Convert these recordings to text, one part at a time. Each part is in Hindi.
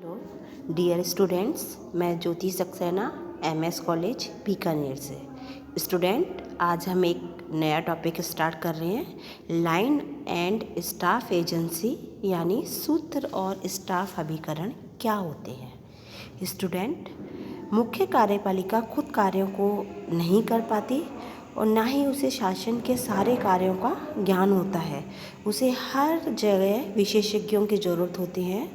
हेलो डियर स्टूडेंट्स, मैं ज्योति सक्सेना एमएस कॉलेज बीकानेर से। स्टूडेंट, आज हम एक नया टॉपिक स्टार्ट कर रहे हैं, लाइन एंड स्टाफ एजेंसी यानी सूत्र और स्टाफ अभिकरण क्या होते हैं। स्टूडेंट, मुख्य कार्यपालिका खुद कार्यों को नहीं कर पाती और ना ही उसे शासन के सारे कार्यों का ज्ञान होता है। उसे हर जगह विशेषज्ञों की ज़रूरत होती है,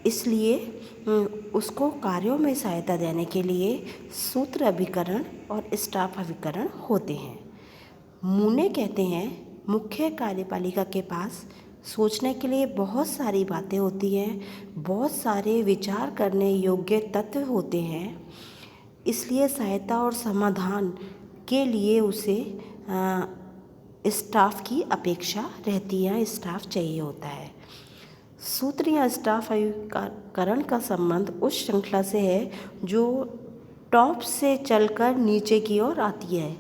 इसलिए उसको कार्यों में सहायता देने के लिए सूत्र अभिकरण और स्टाफ अभिकरण होते हैं। मूने कहते हैं, मुख्य कार्यपालिका के पास सोचने के लिए बहुत सारी बातें होती हैं, बहुत सारे विचार करने योग्य तत्व होते हैं, इसलिए सहायता और समाधान के लिए उसे स्टाफ की अपेक्षा रहती है, स्टाफ चाहिए होता है। सूत्र या स्टाफ अभिकरण का संबंध उस श्रृंखला से है जो टॉप से चलकर नीचे की ओर आती है।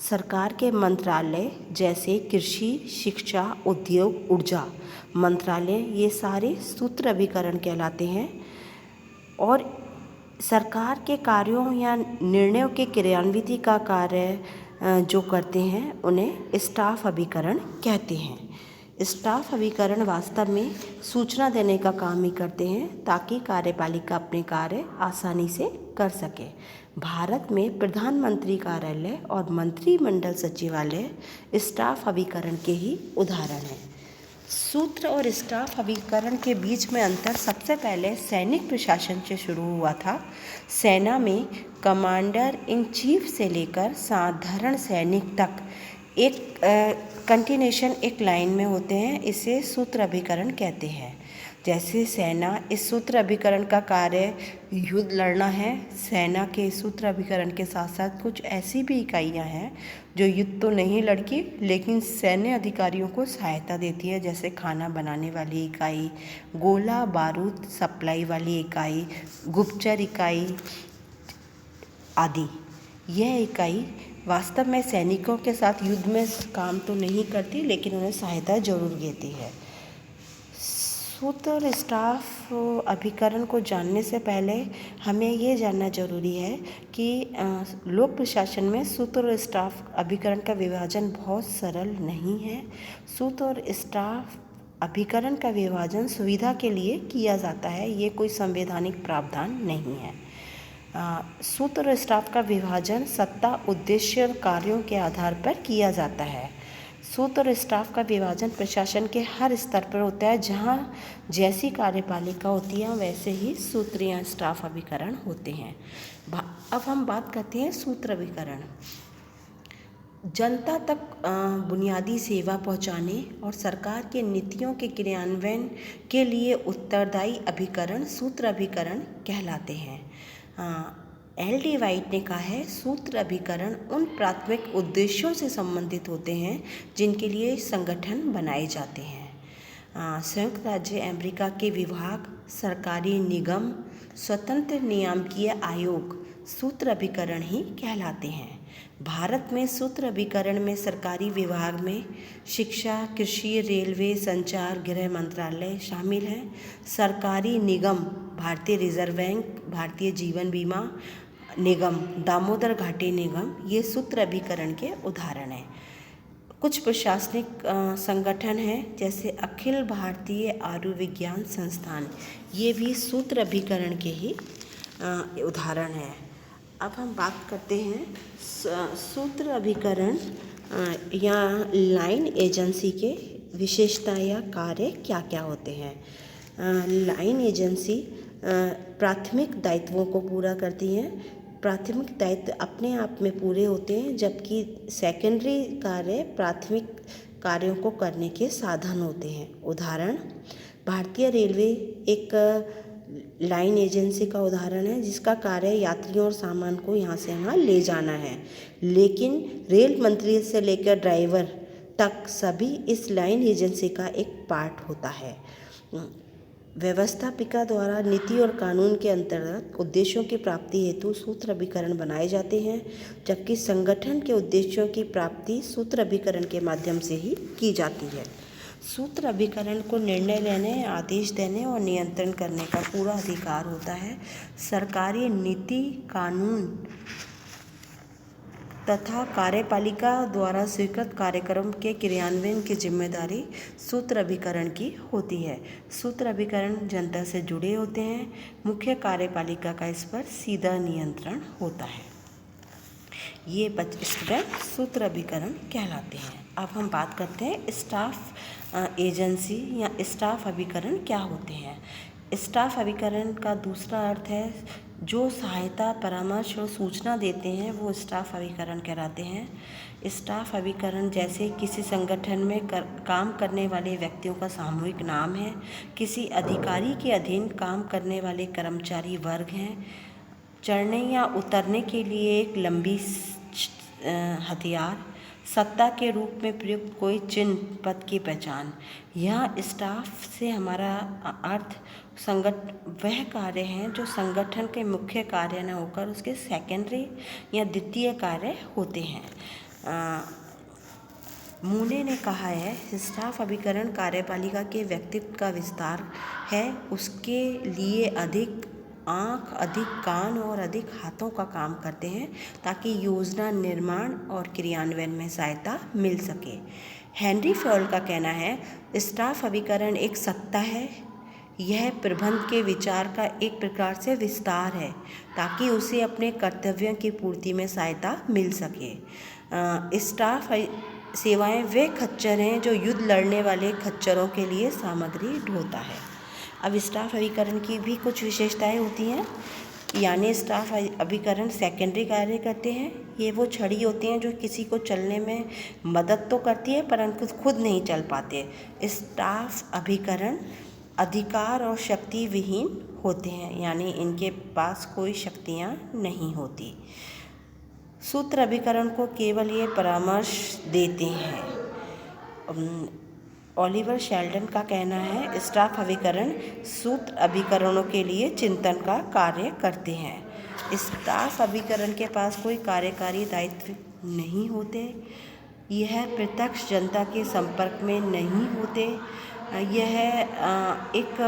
सरकार के मंत्रालय जैसे कृषि, शिक्षा, उद्योग, ऊर्जा मंत्रालय, ये सारे सूत्र अभिकरण कहलाते हैं और सरकार के कार्यों या निर्णयों के क्रियान्वित का कार्य जो करते हैं उन्हें स्टाफ अभिकरण कहते हैं। स्टाफ अभिकरण वास्तव में सूचना देने का काम ही करते हैं ताकि कार्यपालिका अपने कार्य आसानी से कर सके। भारत में प्रधानमंत्री कार्यालय और मंत्रिमंडल सचिवालय स्टाफ अभिकरण के ही उदाहरण हैं। सूत्र और स्टाफ अभिकरण के बीच में अंतर सबसे पहले सैनिक प्रशासन से शुरू हुआ था। सेना में कमांडर इन चीफ से लेकर साधारण सैनिक तक एक कंटिन्यूएशन एक लाइन में होते हैं, इसे सूत्र अभिकरण कहते हैं। जैसे सेना, इस सूत्र अभिकरण का कार्य युद्ध लड़ना है। सेना के सूत्र अभिकरण के साथ साथ कुछ ऐसी भी इकाइयां हैं जो युद्ध तो नहीं लड़ती लेकिन सैन्य अधिकारियों को सहायता देती है, जैसे खाना बनाने वाली इकाई, गोला बारूद सप्लाई वाली इकाई, गुप्तचर इकाई आदि। यह इकाई वास्तव में सैनिकों के साथ युद्ध में काम तो नहीं करती लेकिन उन्हें सहायता जरूर देती है। सूत्र और स्टाफ अभिकरण को जानने से पहले हमें ये जानना जरूरी है कि लोक प्रशासन में सूत्र और स्टाफ अभिकरण का विभाजन बहुत सरल नहीं है। सूत्र और स्टाफ अभिकरण का विभाजन सुविधा के लिए किया जाता है, ये कोई संवैधानिक प्रावधान नहीं है। सूत्र और स्टाफ का विभाजन सत्ता, उद्देश्य और कार्यों के आधार पर किया जाता है। सूत्र और स्टाफ का विभाजन प्रशासन के हर स्तर पर होता है। जहाँ जैसी कार्यपालिका होती है वैसे ही सूत्र या स्टाफ अभिकरण होते हैं। अब हम बात करते हैं सूत्र अभिकरण। जनता तक बुनियादी सेवा पहुंचाने और सरकार के नीतियों के क्रियान्वयन के लिए उत्तरदायी अभिकरण सूत्र अभिकरण कहलाते हैं। एल.डी. वाइट ने कहा है, सूत्र अभिकरण उन प्राथमिक उद्देश्यों से संबंधित होते हैं जिनके लिए संगठन बनाए जाते हैं। संयुक्त राज्य अमेरिका के विभाग, सरकारी निगम, स्वतंत्र नियामकीय आयोग सूत्र अभिकरण ही कहलाते हैं। भारत में सूत्र अभिकरण में सरकारी विभाग में शिक्षा, कृषि, रेलवे, संचार, गृह मंत्रालय शामिल हैं। सरकारी निगम भारतीय रिजर्व बैंक, भारतीय जीवन बीमा निगम, दामोदर घाटी निगम, ये सूत्र अभिकरण के उदाहरण हैं। कुछ प्रशासनिक संगठन हैं जैसे अखिल भारतीय आयुर्विज्ञान संस्थान, ये भी सूत्र अभिकरण के ही उदाहरण हैं। अब हम बात करते हैं सूत्र अभिकरण या लाइन एजेंसी के विशेषता या कार्य क्या क्या होते हैं। लाइन एजेंसी प्राथमिक दायित्वों को पूरा करती हैं। प्राथमिक दायित्व अपने आप में पूरे होते हैं, जबकि सेकेंडरी कार्य प्राथमिक कार्यों को करने के साधन होते हैं। उदाहरण, भारतीय रेलवे एक लाइन एजेंसी का उदाहरण है जिसका कार्य यात्रियों और सामान को यहाँ से वहाँ ले जाना है, लेकिन रेल मंत्री से लेकर ड्राइवर तक सभी इस लाइन एजेंसी का एक पार्ट होता है। व्यवस्थापिका द्वारा नीति और कानून के अंतर्गत उद्देश्यों की प्राप्ति हेतु सूत्र अभिकरण बनाए जाते हैं, जबकि संगठन के उद्देश्यों की प्राप्ति सूत्र अभिकरण के माध्यम से ही की जाती है। सूत्र अभिकरण को निर्णय लेने, आदेश देने और नियंत्रण करने का पूरा अधिकार होता है। सरकारी नीति, कानून तथा कार्यपालिका द्वारा स्वीकृत कार्यक्रम के क्रियान्वयन की जिम्मेदारी सूत्र अभिकरण की होती है। सूत्र अभिकरण जनता से जुड़े होते हैं। मुख्य कार्यपालिका का इस पर सीधा नियंत्रण होता है। ये स्टूडेंट सूत्र अभिकरण कहलाते हैं। अब हम बात करते हैं स्टाफ एजेंसी या स्टाफ अभिकरण क्या होते हैं। स्टाफ अभिकरण का दूसरा अर्थ है जो सहायता, परामर्श और सूचना देते हैं, वो स्टाफ अभिकरण कहलाते हैं। स्टाफ अभिकरण जैसे किसी संगठन में काम करने वाले व्यक्तियों का सामूहिक नाम है। किसी अधिकारी के अधीन काम करने वाले कर्मचारी वर्ग हैं। चढ़ने या उतरने के लिए एक लंबी हथियार, सत्ता के रूप में प्रयुक्त कोई चिन्ह, पद की पहचान। यह स्टाफ से हमारा अर्थ वह कार्य हैं जो संगठन के मुख्य कार्य न होकर उसके सेकेंडरी या द्वितीय कार्य होते हैं। मूने ने कहा है, स्टाफ अभिकरण कार्यपालिका के व्यक्तित्व का विस्तार है। उसके लिए अधिक आँख, अधिक कान और अधिक हाथों का काम करते हैं ताकि योजना निर्माण और क्रियान्वयन में सहायता मिल सके। हेनरी फॉयल का कहना है, स्टाफ अभिकरण एक सत्ता है। यह प्रबंध के विचार का एक प्रकार से विस्तार है ताकि उसे अपने कर्तव्यों की पूर्ति में सहायता मिल सके। स्टाफ सेवाएं वे खच्चर हैं जो युद्ध लड़ने वाले खच्चरों के लिए सामग्री ढोता है। अब स्टाफ अभिकरण की भी कुछ विशेषताएं होती हैं, यानी स्टाफ अभिकरण सेकेंडरी कार्य करते हैं। ये वो छड़ी होती हैं जो किसी को चलने में मदद तो करती है परंतु खुद नहीं चल पाते। स्टाफ अभिकरण अधिकार और शक्ति विहीन होते हैं, यानी इनके पास कोई शक्तियाँ नहीं होती। सूत्र अभिकरण को केवल ये परामर्श देते हैं। ओलिवर शेल्डन का कहना है, स्टाफ अभिकरण सूत्र अभिकरणों के लिए चिंतन का कार्य करते हैं। स्टाफ अभिकरण के पास कोई कार्यकारी दायित्व नहीं होते। यह प्रत्यक्ष जनता के संपर्क में नहीं होते। यह एक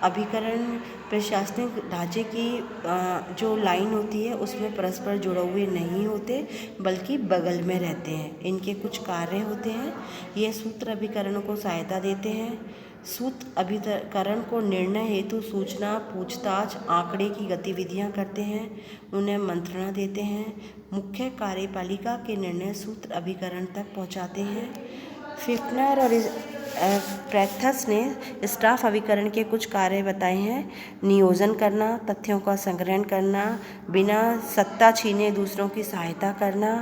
अभिकरण प्रशासनिक ढांचे की जो लाइन होती है उसमें परस्पर जुड़े हुए नहीं होते बल्कि बगल में रहते हैं। इनके कुछ कार्य होते हैं। ये सूत्र अभिकरणों को सहायता देते हैं। सूत्र अभिकरण को निर्णय हेतु सूचना, पूछताछ, आंकड़े की गतिविधियां करते हैं, उन्हें मंत्रणा देते हैं। मुख्य कार्यपालिका के निर्णय सूत्र अभिकरण तक पहुंचाते हैं। फिफ्नर और प्रेथस ने स्टाफ अभिकरण के कुछ कार्य बताए हैं। नियोजन करना, तथ्यों का संग्रहण करना, बिना सत्ता छीने दूसरों की सहायता करना,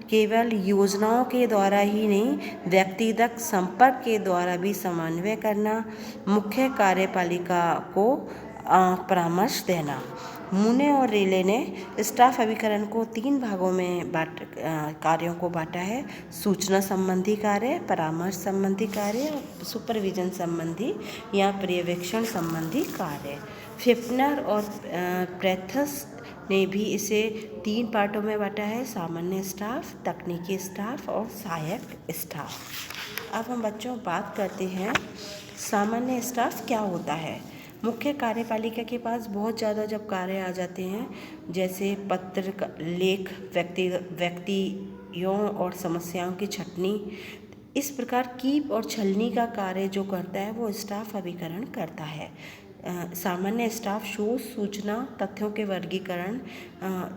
केवल योजनाओं के द्वारा ही नहीं व्यक्तिगत संपर्क के द्वारा भी समन्वय करना, मुख्य कार्यपालिका को परामर्श देना। मूने और रेले ने स्टाफ अभिकरण को 3 भागों में कार्यों को बांटा है। सूचना संबंधी कार्य, परामर्श संबंधी कार्य और सुपरविजन संबंधी या पर्यवेक्षण संबंधी कार्य। फिफ्नर और प्रेथस ने भी इसे 3 पार्टों में बांटा है, सामान्य स्टाफ, तकनीकी स्टाफ और सहायक स्टाफ। अब हम बच्चों बात करते हैं सामान्य स्टाफ क्या होता है। मुख्य कार्यपालिका के पास बहुत ज़्यादा जब कार्य आ जाते हैं, जैसे पत्र लेख, व्यक्तियों और समस्याओं की छटनी, इस प्रकार कीप और छलनी का कार्य जो करता है वो स्टाफ अभिकरण करता है। सामान्य स्टाफ शोध, सूचना, तथ्यों के वर्गीकरण,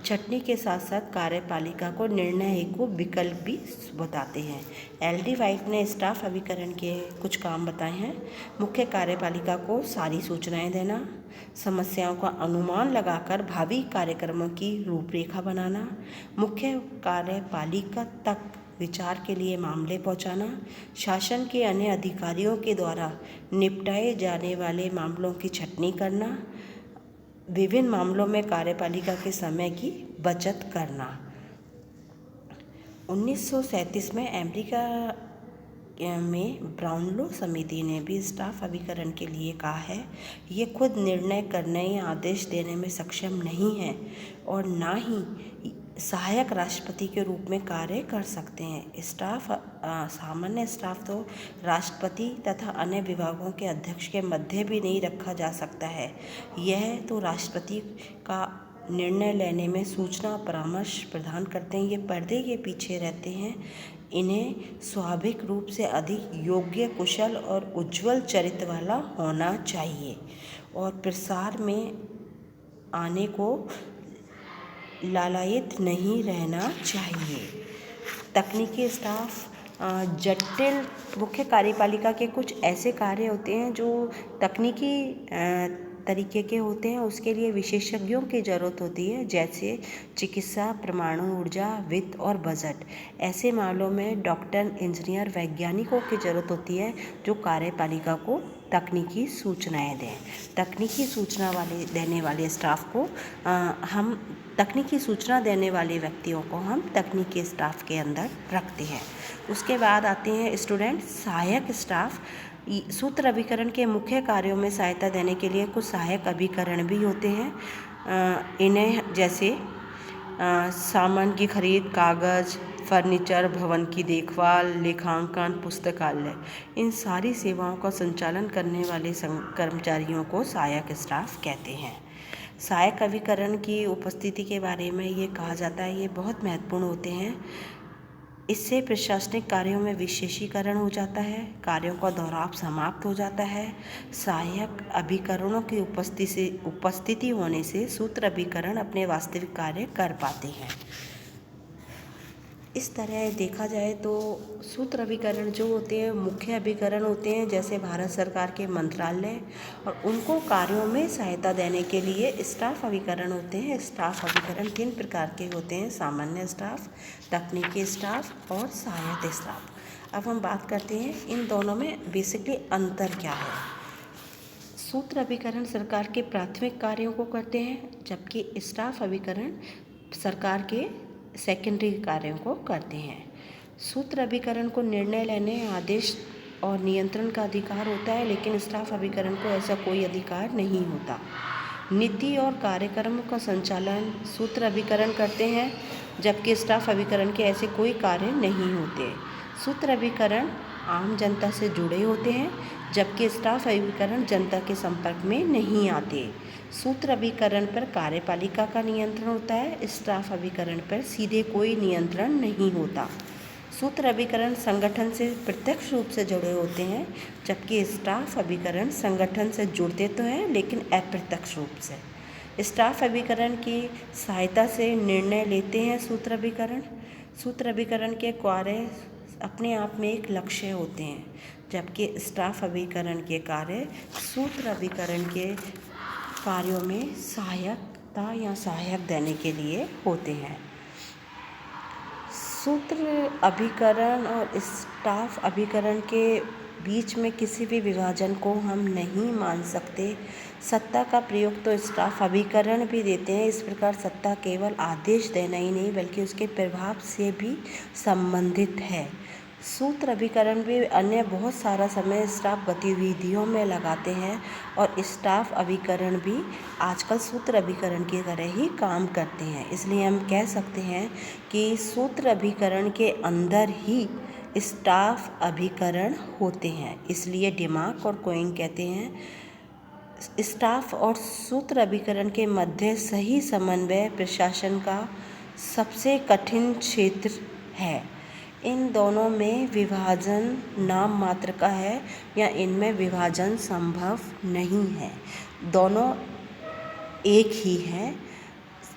छटनी के साथ साथ कार्यपालिका को निर्णय को विकल्प भी बताते हैं। एल.डी. वाइट ने स्टाफ अभिकरण के कुछ काम बताए हैं। मुख्य कार्यपालिका को सारी सूचनाएं देना, समस्याओं का अनुमान लगाकर भावी कार्यक्रमों की रूपरेखा बनाना, मुख्य कार्यपालिका तक विचार के लिए मामले पहुंचाना, शासन के अन्य अधिकारियों के द्वारा निपटाए जाने वाले मामलों की छटनी करना, विभिन्न मामलों में कार्यपालिका के समय की बचत करना। 1937 में अमेरिका में ब्राउनलो समिति ने भी स्टाफ अभिकरण के लिए कहा है, ये खुद निर्णय करने या आदेश देने में सक्षम नहीं है और ना ही सहायक राष्ट्रपति के रूप में कार्य कर सकते हैं। स्टाफ सामान्य स्टाफ तो राष्ट्रपति तथा अन्य विभागों के अध्यक्ष के मध्य भी नहीं रखा जा सकता है। यह तो राष्ट्रपति का निर्णय लेने में सूचना परामर्श प्रदान करते हैं। ये पर्दे के पीछे रहते हैं। इन्हें स्वाभाविक रूप से अधिक योग्य, कुशल और उज्ज्वल चरित्र वाला होना चाहिए और प्रसार में आने को लालायित नहीं रहना चाहिए। तकनीकी स्टाफ जटिल मुख्य कार्यपालिका के कुछ ऐसे कार्य होते हैं जो तकनीकी तरीके के होते हैं, उसके लिए विशेषज्ञों की ज़रूरत होती है, जैसे चिकित्सा, परमाणु ऊर्जा, वित्त और बजट। ऐसे मामलों में डॉक्टर, इंजीनियर, वैज्ञानिकों की ज़रूरत होती है जो कार्यपालिका को तकनीकी सूचनाएं दें। तकनीकी सूचना देने वाले स्टाफ को हम तकनीकी सूचना देने वाले व्यक्तियों को हम तकनीकी स्टाफ के अंदर रखते हैं। उसके बाद आते हैं स्टूडेंट सहायक स्टाफ। सूत्र अभिकरण के मुख्य कार्यों में सहायता देने के लिए कुछ सहायक अभिकरण भी होते हैं। इन्हें जैसे सामान की खरीद, कागज़, फर्नीचर, भवन की देखभाल, लेखांकन, पुस्तकालय, इन सारी सेवाओं का संचालन करने वाले कर्मचारियों को सहायक स्टाफ कहते हैं। सहायक अभिकरण की उपस्थिति के बारे में ये कहा जाता है, ये बहुत महत्वपूर्ण होते हैं। इससे प्रशासनिक कार्यों में विशेषीकरण हो जाता है, कार्यों का दोहराव समाप्त हो जाता है। सहायक अभिकरणों की उपस्थिति होने से सूत्र अभिकरण अपने वास्तविक कार्य कर पाते हैं। इस तरह देखा जाए तो सूत्र अभिकरण जो होते हैं मुख्य अभिकरण होते हैं, जैसे भारत सरकार के मंत्रालय, और उनको कार्यों में सहायता देने के लिए स्टाफ अभिकरण होते हैं। स्टाफ अभिकरण 3 प्रकार के होते हैं: सामान्य स्टाफ, तकनीकी स्टाफ और सहायक स्टाफ। अब हम बात करते हैं इन दोनों में बेसिकली अंतर क्या है। सूत्र अभिकरण सरकार के प्राथमिक कार्यों को करते हैं, जबकि स्टाफ अभिकरण सरकार के सेकेंडरी कार्यों को करते हैं। सूत्र अभिकरण को निर्णय लेने, आदेश और नियंत्रण का अधिकार होता है, लेकिन स्टाफ अभिकरण को ऐसा कोई अधिकार नहीं होता। नीति और कार्यक्रमों का संचालन सूत्र अभिकरण करते हैं, जबकि स्टाफ अभिकरण के ऐसे कोई कार्य नहीं होते। सूत्र अभिकरण आम जनता से जुड़े होते हैं, जबकि स्टाफ अभिकरण जनता के संपर्क में नहीं आते। सूत्र अभिकरण पर कार्यपालिका का नियंत्रण होता है, स्टाफ अभिकरण पर सीधे कोई नियंत्रण नहीं होता। सूत्र अभिकरण संगठन से प्रत्यक्ष रूप से जुड़े होते हैं, जबकि स्टाफ अभिकरण संगठन से जुड़ते तो हैं लेकिन अप्रत्यक्ष रूप से। स्टाफ अभिकरण की सहायता से निर्णय लेते हैं सूत्र अभिकरण। सूत्र अभिकरण के कार्य अपने आप में एक लक्ष्य होते हैं, जबकि स्टाफ अभिकरण के कार्य सूत्र अभिकरण के कार्यों में सहायता या सहायक देने के लिए होते हैं। सूत्र अभिकरण और स्टाफ अभिकरण के बीच में किसी भी विभाजन को हम नहीं मान सकते। सत्ता का प्रयोग तो स्टाफ अभिकरण भी देते हैं। इस प्रकार सत्ता केवल आदेश देना ही नहीं बल्कि उसके प्रभाव से भी संबंधित है। सूत्र अभिकरण भी अन्य बहुत सारा समय स्टाफ गतिविधियों में लगाते हैं और स्टाफ अभिकरण भी आजकल सूत्र अभिकरण की तरह ही काम करते हैं। इसलिए हम कह सकते हैं कि सूत्र अभिकरण के अंदर ही स्टाफ अभिकरण होते हैं। इसलिए डिमाक और कोइंग कहते हैं, स्टाफ और सूत्र अभिकरण के मध्य सही समन्वय प्रशासन का सबसे कठिन क्षेत्र है। इन दोनों में विभाजन नाम मात्र का है या इनमें विभाजन संभव नहीं है। दोनों एक ही है,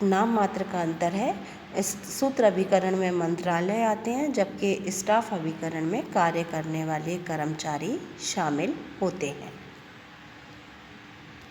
नाम मात्र का अंतर है। इस सूत्र अभिकरण में मंत्रालय आते हैं, जबकि स्टाफ अभिकरण में कार्य करने वाले कर्मचारी शामिल होते हैं।